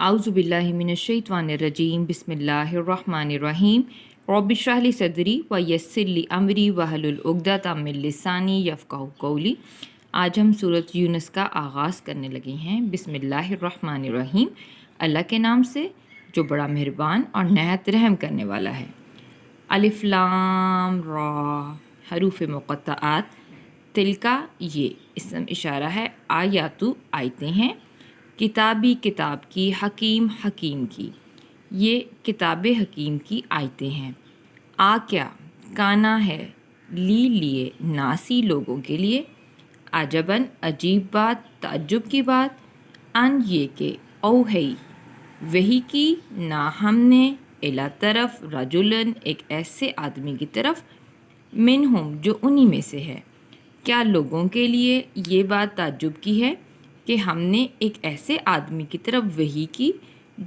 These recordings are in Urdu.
اعوذ باللہ من الشیطان الرجیم بسم اللہ الرحمن الرحیم رب اشرح لی صدری ویسر لی امری واحلل عقدۃ من لسانی یفقہوا قولی۔ آج ہم سورۃ یونس کا آغاز کرنے لگے ہیں۔ بسم اللہ الرحمن الرحیم، اللہ کے نام سے جو بڑا مہربان اور نہایت رحم کرنے والا ہے۔ الف لام را، حروف مقطعات۔ تلکا، یہ اسم اشارہ ہے، آیاتو آیتیں ہیں، کتابی کتاب کی، حکیم حکیم کی، یہ کتاب حکیم کی آیتیں ہیں۔ آ کیا، کانا ہے، لیے ناسی لوگوں کے لیے، عجباً عجیب بات، تعجب کی بات، ان یہ کہ اوہی وحی کی، نہ ہم نے، الا طرف، رجلن ایک ایسے آدمی کی طرف، منہم جو انہی میں سے ہے۔ کیا لوگوں کے لیے یہ بات تعجب کی ہے کہ ہم نے ایک ایسے آدمی کی طرف وحی کی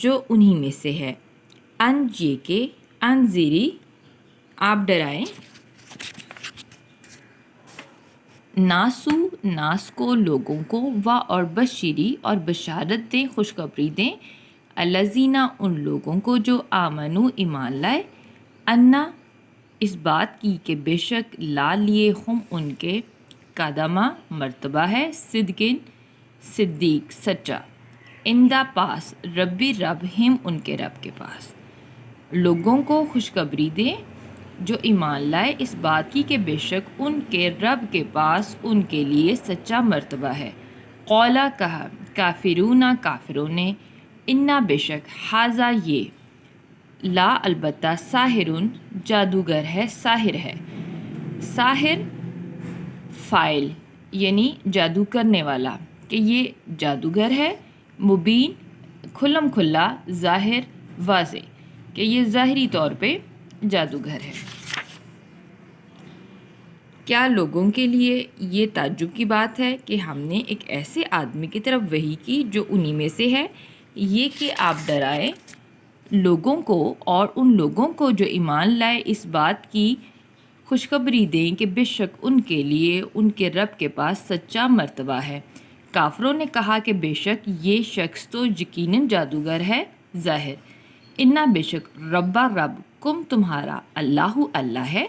جو انہی میں سے ہے۔ ان یہ کہ انذری، آپ ڈرائیں، ناسو ناس کو، لوگوں کو، اور بشری اور بشارت دیں، خوشخبری دیں، الذین ان لوگوں کو جو آمنو ایمان لائے، انا اس بات کی کہ بے شک لا لیے ہم ان کے، قدمہ مرتبہ ہے، صدقن صدیق سچا، اندہ پاس، ربی رب ہم ان کے رب کے پاس۔ لوگوں کو خوشخبری دیں جو ایمان لائے اس بات کی کہ بے شک ان کے رب کے پاس ان کے لیے سچا مرتبہ ہے۔ قولا کہا، کافرون کافروں نے، انا بے شک، حاذا یہ، لا البتہ، ساحرون جادوگر ہے، ساحر ہے۔ ساحر فاعل یعنی جادو کرنے والا، کہ یہ جادوگر ہے، مبین کھلم کھلا، ظاہر واضح، کہ یہ ظاہری طور پہ جادوگر ہے۔ کیا لوگوں کے لیے یہ تعجب کی بات ہے کہ ہم نے ایک ایسے آدمی کی طرف وحی کی جو انہی میں سے ہے، یہ کہ آپ ڈرائیں لوگوں کو اور ان لوگوں کو جو ایمان لائے اس بات کی خوشخبری دیں کہ بے شک ان کے لیے ان کے رب کے پاس سچا مرتبہ ہے۔ کافروں نے کہا کہ بے شک یہ شخص تو یقیناً جادوگر ہے، ظاہر، انا بے شک، ربا رب، کم تمہارا، اللہ اللہ ہے،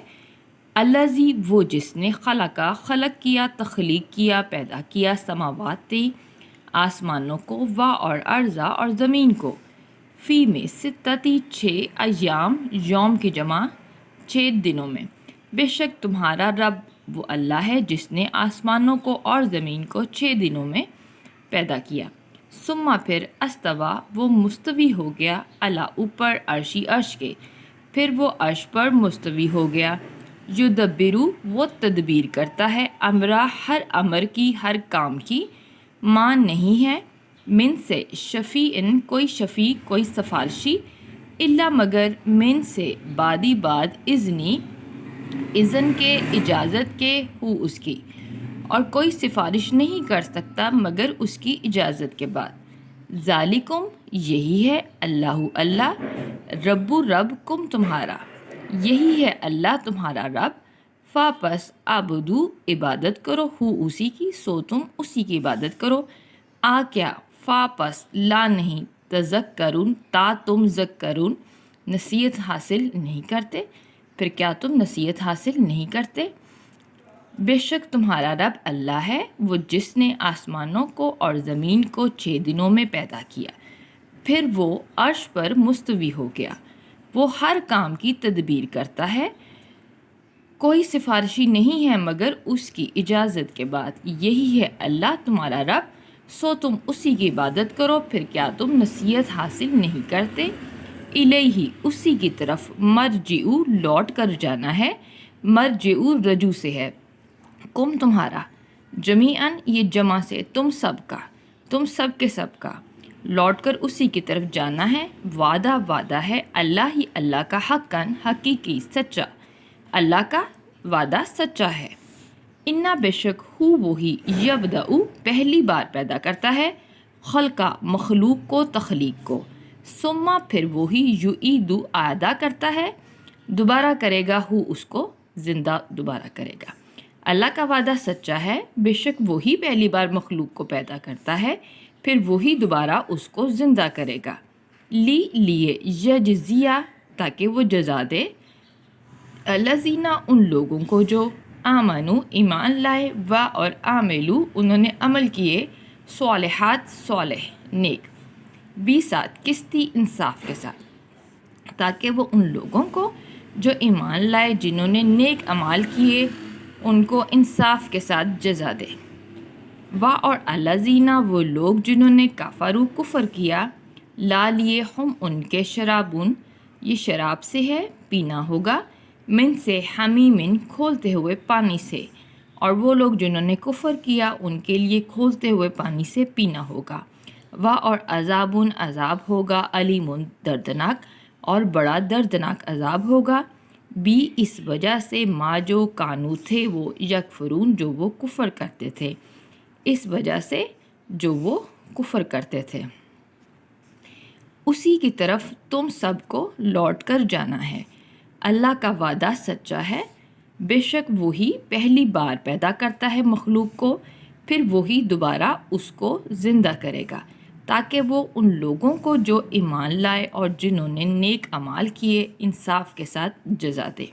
الذی وہ جس نے، خلق کیا، تخلیق کیا، پیدا کیا، سماوات تھی آسمانوں کو، اور ارضا اور زمین کو، فی میں ستتی 6 ایام، یوم کی جمع 6 دنوں میں، بے شک تمہارا رب وہ اللہ ہے جس نے آسمانوں کو اور زمین کو 6 دنوں میں پیدا کیا۔ ثم پھر، استوا وہ مستوی ہو گیا، علی اوپر، عرشی عرش کے، پھر وہ عرش پر مستوی ہو گیا۔ یدبرو وہ تدبیر کرتا ہے، امرا ہر امر کی، ہر کام کی، ماں نہیں ہے، من سے، شفیعن کوئی شفیع، کوئی سفارشی، الا مگر، من سے بعدی بعد، اذنی اذن کے، اجازت کے، ہو اس کی، اور کوئی سفارش نہیں کر سکتا مگر اس کی اجازت کے بعد۔ ذالکم یہی ہے، اللہ اللہ، رب رب کم تمہارا، یہی ہے اللہ تمہارا رب، پس عبدو عبادت کرو، ہو اسی کی، سو تم اسی کی عبادت کرو، آ کیا، پس لا نہیں، تذکرون تا تم ذکرون نصیحت حاصل نہیں کرتے، پھر کیا تم نصیحت حاصل نہیں کرتے۔ بے شک تمہارا رب اللہ ہے، وہ جس نے آسمانوں کو اور زمین کو 6 دنوں میں پیدا کیا، پھر وہ عرش پر مستوی ہو گیا، وہ ہر کام کی تدبیر کرتا ہے، کوئی سفارشی نہیں ہے مگر اس کی اجازت کے بعد، یہی ہے اللہ تمہارا رب، سو تم اسی کی عبادت کرو، پھر کیا تم نصیحت حاصل نہیں کرتے۔ الیہ اسی کی طرف، مرجعو لوٹ کر جانا ہے، مرجعو رجوع سے ہے، کم تمہارا، جمیعاً یہ جمع سے، تم سب کا، تم سب کے سب کا، لوٹ کر اسی کی طرف جانا ہے، وعدہ ہے، اللہ ہی اللہ کا، حقاً حقیقی، سچا، اللہ کا وعدہ سچا ہے۔ انا بے شک، ہو وہی، یبدأ پہلی بار پیدا کرتا ہے، خلقہ مخلوق کو، تخلیق کو، ثم پھر وہی، یعیدو اعادہ کرتا ہے، دوبارہ کرے گا، ہو اس کو، زندہ دوبارہ کرے گا۔ اللہ کا وعدہ سچا ہے، بے شک وہی پہلی بار مخلوق کو پیدا کرتا ہے، پھر وہی دوبارہ اس کو زندہ کرے گا، لیے یجزیہ تاکہ وہ جزا دے، الذین ان لوگوں کو جو آمنو ایمان لائے، و اور عاملو انہوں نے عمل کیے، صالحات صالح نیک، بھی ساتھ قسطی انصاف کے ساتھ، تاکہ وہ ان لوگوں کو جو ایمان لائے جنہوں نے نیک اعمال کیے ان کو انصاف کے ساتھ جزا دے، و اور الذین وہ لوگ جنہوں نے کفروا کفر کیا، لا لیے ہم ان کے شرابون یہ شراب سے ہے پینا ہوگا، من سے حمیمن کھولتے ہوئے پانی سے، اور وہ لوگ جنہوں نے کفر کیا ان کے لیے کھولتے ہوئے پانی سے پینا ہوگا، و اور عذابن عذاب ہوگا، علیم دردناک اور بڑا دردناک عذاب ہوگا، بھی اس وجہ سے ما جو کانو تھے وہ یکفرون جو وہ کفر کرتے تھے، اس وجہ سے جو وہ کفر کرتے تھے۔ اسی کی طرف تم سب کو لوٹ کر جانا ہے، اللہ کا وعدہ سچا ہے، بے شک وہی پہلی بار پیدا کرتا ہے مخلوق کو، پھر وہی دوبارہ اس کو زندہ کرے گا، تاکہ وہ ان لوگوں کو جو ایمان لائے اور جنہوں نے نیک اعمال کیے انصاف کے ساتھ جزا دے،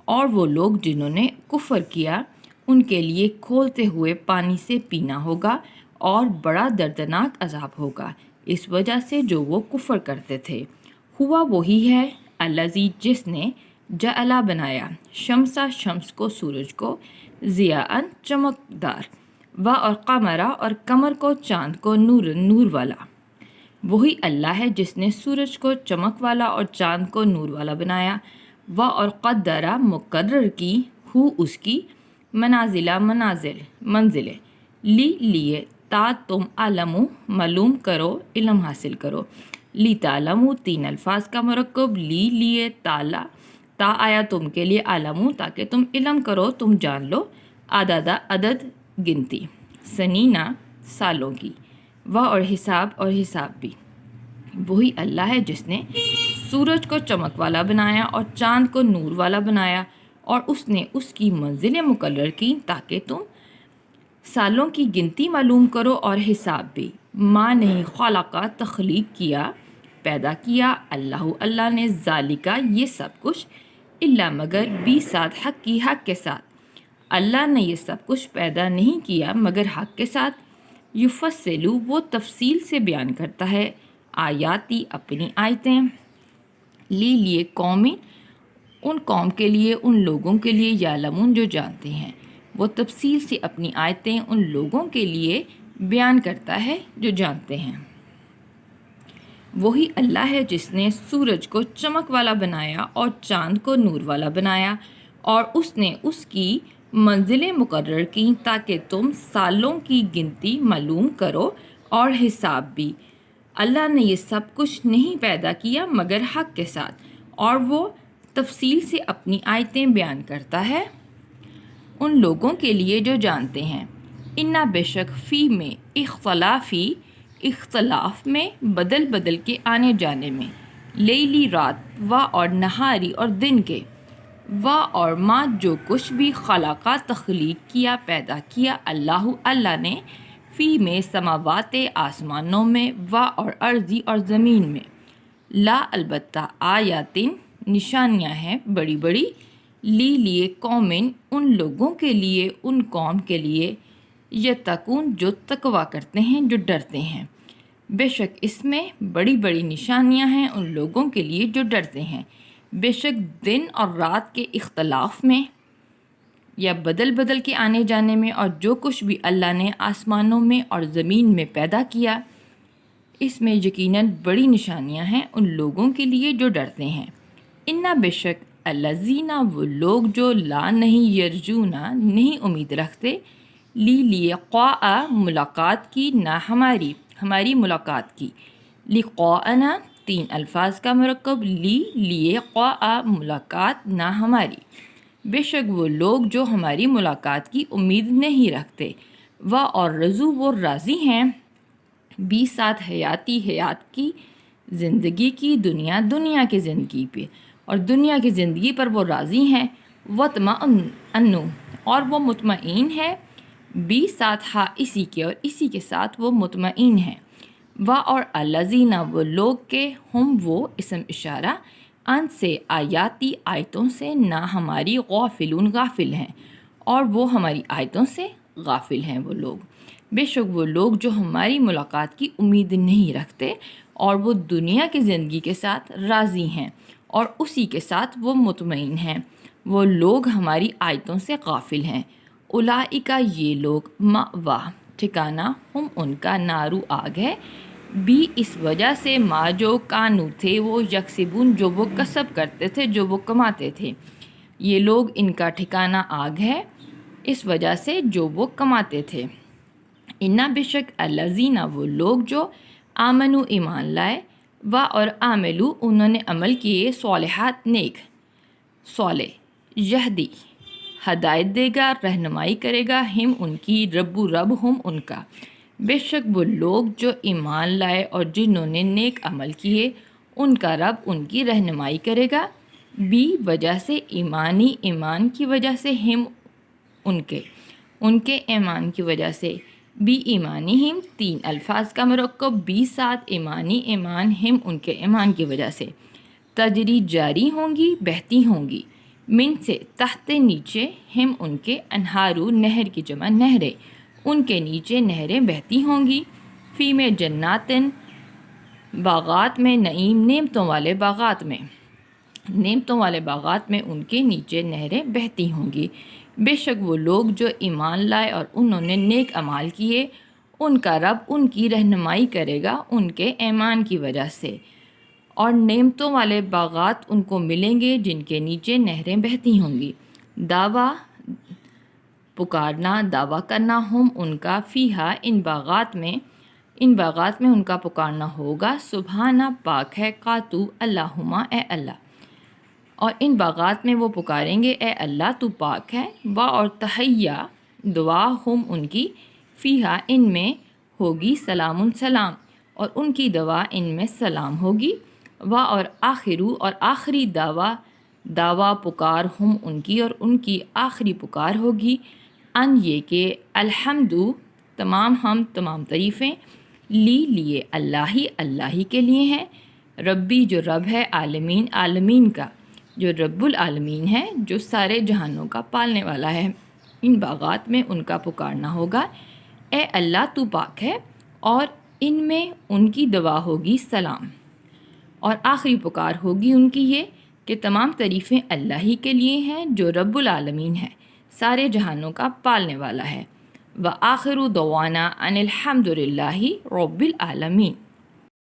اور وہ لوگ جنہوں نے کفر کیا ان کے لیے کھولتے ہوئے پانی سے پینا ہوگا اور بڑا دردناک عذاب ہوگا، اس وجہ سے جو وہ کفر کرتے تھے۔ ہوا وہی ہے الذی جس نے جعل بنایا شمسا شمس کو سورج کو ضیاء چمکدار، و اور قمرا اور قمر کو چاند کو نور والا، وہی اللہ ہے جس نے سورج کو چمک والا اور چاند کو نور والا بنایا، و اور قدرہ مقرر کی ہو اس کی منزلیں لیے تا تم علمو معلوم کرو علم حاصل کرو، لی تعلمو تین الفاظ کا مرکب، لیے تا آیا تم کے لیے، علمو تاکہ تم علم کرو تم جان لو، عدد گنتی، سنینہ سالوں کی، و اور حساب بھی، وہی اللہ ہے جس نے سورج کو چمک والا بنایا اور چاند کو نور والا بنایا، اور اس نے اس کی منزلیں مقرر کی تاکہ تم سالوں کی گنتی معلوم کرو اور حساب بھی، ماں نہیں خلقہ تخلیق کیا پیدا کیا اللہ نے ذالکہ یہ سب کچھ، الا مگر بھی ساتھ حق کے ساتھ، اللہ نے یہ سب کچھ پیدا نہیں کیا مگر حق کے ساتھ، یفصلو وہ تفصیل سے بیان کرتا ہے آیاتی اپنی آیتیں، لیے قومی ان قوم کے لیے ان لوگوں کے لیے، یعلمون جو جانتے ہیں، وہ تفصیل سے اپنی آیتیں ان لوگوں کے لیے بیان کرتا ہے جو جانتے ہیں۔ وہی اللہ ہے جس نے سورج کو چمک والا بنایا اور چاند کو نور والا بنایا، اور اس نے اس کی منزلیں مقرر کی تاکہ تم سالوں کی گنتی معلوم کرو اور حساب بھی، اللہ نے یہ سب کچھ نہیں پیدا کیا مگر حق کے ساتھ، اور وہ تفصیل سے اپنی آیتیں بیان کرتا ہے ان لوگوں کے لیے جو جانتے ہیں۔ انا بے شک فی میں اختلاف میں بدل کے آنے جانے میں، لیلی رات و اور نہاری اور دن کے، و اور ما جو کچھ بھی خلقہ تخلیق کیا پیدا کیا اللہ نے، فی میں سماوات آسمانوں میں، و اور ارضی اور زمین میں، لا البتہ آیاتن نشانیاں ہیں بڑی بڑی، لیے قومن ان لوگوں کے لیے ان قوم کے لیے، یتقون جو تقویٰ کرتے ہیں جو ڈرتے ہیں، بے شک اس میں بڑی بڑی نشانیاں ہیں ان لوگوں کے لیے جو ڈرتے ہیں، بے شک دن اور رات کے اختلاف میں یا بدل کے آنے جانے میں، اور جو کچھ بھی اللہ نے آسمانوں میں اور زمین میں پیدا کیا، اس میں یقیناً بڑی نشانیاں ہیں ان لوگوں کے لیے جو ڈرتے ہیں۔ انا بے شک الذین وہ لوگ جو لا نہیں یرجونا نہیں امید رکھتے، لیے ملاقات کی نہ ہماری ملاقات کی، لقاءنا تین الفاظ کا مرکب، لیے ملاقات نہ ہماری، بے شک وہ لوگ جو ہماری ملاقات کی امید نہیں رکھتے، و اور رضو وہ راضی ہیں، بھی ساتھ حیات کی زندگی کی، دنیا کی زندگی پہ، اور دنیا کی زندگی پر وہ راضی ہیں، وطمئنوا اور وہ مطمئن ہے، بھی ساتھ اسی کے اور اسی کے ساتھ وہ مطمئن ہے، و اور الذین وہ لوگ کے ہم وہ اسم اشارہ ان سے آیاتی آیتوں سے نہ ہماری غافلون غافل ہیں، اور وہ ہماری آیتوں سے غافل ہیں وہ لوگ۔ بے شک وہ لوگ جو ہماری ملاقات کی امید نہیں رکھتے اور وہ دنیا کی زندگی کے ساتھ راضی ہیں اور اسی کے ساتھ وہ مطمئن ہیں، وہ لوگ ہماری آیتوں سے غافل ہیں۔ اولئک یہ لوگ مأوا ٹھکانہ ہم ان کا نارو آگ ہے، بھی اس وجہ سے ما جو کانو تھے وہ یکسبون جو وہ کسب کرتے تھے، جو وہ کماتے تھے۔ یہ لوگ ان کا ٹھکانہ آگ ہے اس وجہ سے جو وہ کماتے تھے۔ انا بے شک الذین وہ لوگ جو آمنو ایمان لائے و اور عاملو انہوں نے عمل کیے صالحات نیک صالح یہدی ہدایت دے گا رہنمائی کرے گا ہم ان کی رب ہم ان کا، بے شک وہ لوگ جو ایمان لائے اور جنہوں نے نیک عمل کیے ان کا رب ان کی رہنمائی کرے گا، بھی وجہ سے ایمان کی وجہ سے ہم ان کے ایمان کی وجہ سے، بھی ایمانی ہم تین الفاظ کا مرکب، بھی ساتھ ایمانی ایمان ہم ان کے ایمان کی وجہ سے، تجری جاری ہوں گی بہتی ہوں گی، من سے تحت نیچے ہم ان کے انہارو نہر کی جمع نہریں، ان کے نیچے نہریں بہتی ہوں گی، فی میں جناتن باغات میں، نعیم نعمتوں والے باغات میں ان کے نیچے نہریں بہتی ہوں گی۔ بے شک وہ لوگ جو ایمان لائے اور انہوں نے نیک اعمال کیے ان کا رب ان کی رہنمائی کرے گا ان کے ایمان کی وجہ سے، اور نعمتوں والے باغات ان کو ملیں گے جن کے نیچے نہریں بہتی ہوں گی۔ دعویٰ پکارنا دعویٰ کرنا ہم ان کا فیہا ان باغات میں ان کا پکارنا ہوگا، سبحانہ پاک ہے، قاتو اللہما اے اللہ، اور ان باغات میں وہ پکاریں گے اے اللہ تو پاک ہے، و اور تحیہ دعا ہم ان کی فیہا ان میں ہوگی سلام سلام، اور ان کی دعا ان میں سلام ہوگی، و اور آخرو اور آخری دعویٰ پکار ہم ان کی اور ان کی آخری پکار ہوگی، ان یہ کہ الحمدو تمام تعریفیں لیے اللہ ہی کے لیے ہیں، ربی جو رب ہے، عالمین کا جو رب العالمین ہے، جو سارے جہانوں کا پالنے والا ہے۔ ان باغات میں ان کا پکارنا ہوگا اے اللہ تو پاک ہے، اور ان میں ان کی دعا ہوگی سلام، اور آخری پکار ہوگی ان کی یہ کہ تمام تعریفیں اللہ ہی کے لیے ہیں جو رب العالمین ہے، سارے جہانوں کا پالنے والا ہے۔ وآخر دعوانا ان الحمد للہ رب العالمین۔